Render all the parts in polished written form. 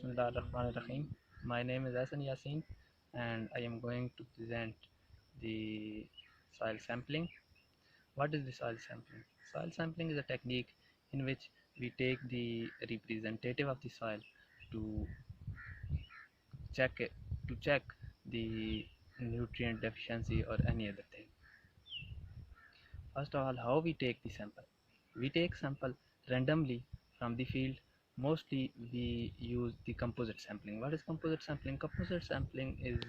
Bismillahirrahmanirrahim. My name is Hassan Yasin and I am going to present the soil sampling. What is the soil sampling? Soil sampling is a technique in which we take the representative of the soil to check it, to check the nutrient deficiency or any other thing. First of all, how we take the sample? We take sample randomly from the field. Mostly we use the composite sampling. What is composite sampling? Composite sampling is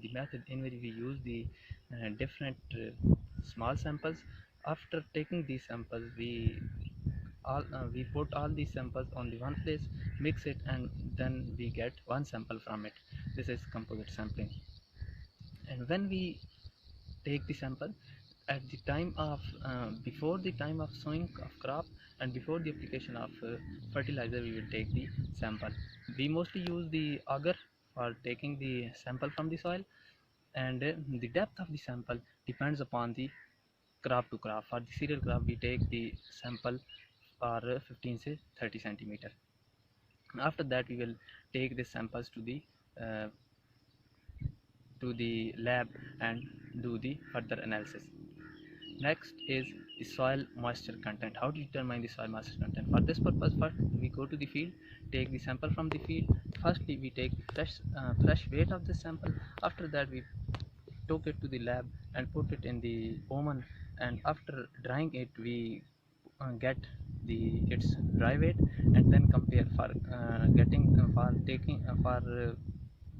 the method in which we use the different small samples. After taking these samples, we put all these samples on the one place, mix it, and then we get one sample from it. This is composite sampling. And when we take the sample at the time of before the time of sowing of crop and before the application of fertilizer, we will take the sample. We mostly use the auger for taking the sample from the soil, and the depth of the sample depends upon the crop to crop. For the cereal crop, we take the sample for 15 to 30 centimeter. After that, we will take the samples uh, to the lab and do the further analysis. Next is the soil moisture content. How to determine the soil moisture content? For this purpose, first we go to the field, take the sample from the field. Firstly, we take fresh weight of the sample. After that, we took it to the lab and put it in the oven. And after drying it, we get its dry weight, and then compare for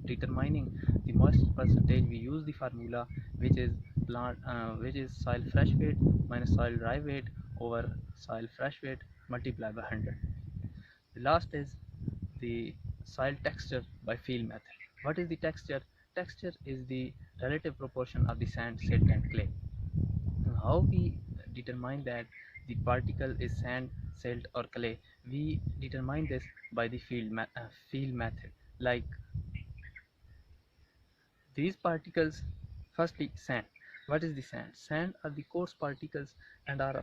determining the moisture percentage. We use the formula which is soil fresh weight minus soil dry weight over soil fresh weight multiplied by 100. The last is the soil texture by field method. What is the texture? Texture is the relative proportion of the sand, silt and clay. How we determine that the particle is sand, silt or clay? We determine this by the field method. Like these particles, firstly sand. What is the sand? Sand are the coarse particles and are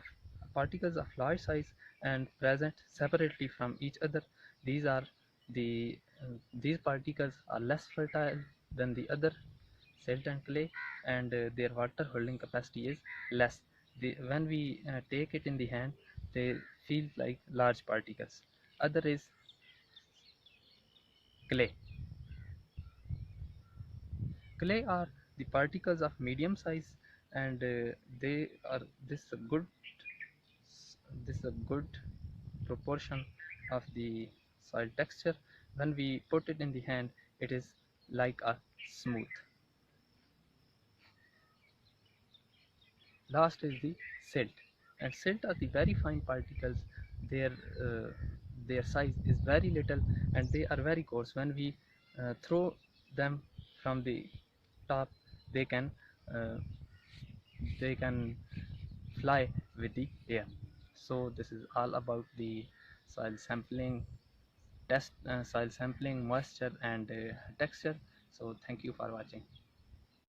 particles of large size and present separately from each other. These are these particles are less fertile than the other, silt and clay, and their water holding capacity is less. When we take it in the hand, they feel like large particles. Other is clay. Clay are the particles of medium size, and they are this is a good proportion of the soil texture. When we put it in the hand, it is like a smooth. Last is the silt, and silt are the very fine particles. Their uh, their size is very little and they are very coarse. When we throw them from the top, they can uh, they can fly with the air. So this is all about the soil sampling soil sampling, moisture and texture. So thank you for watching.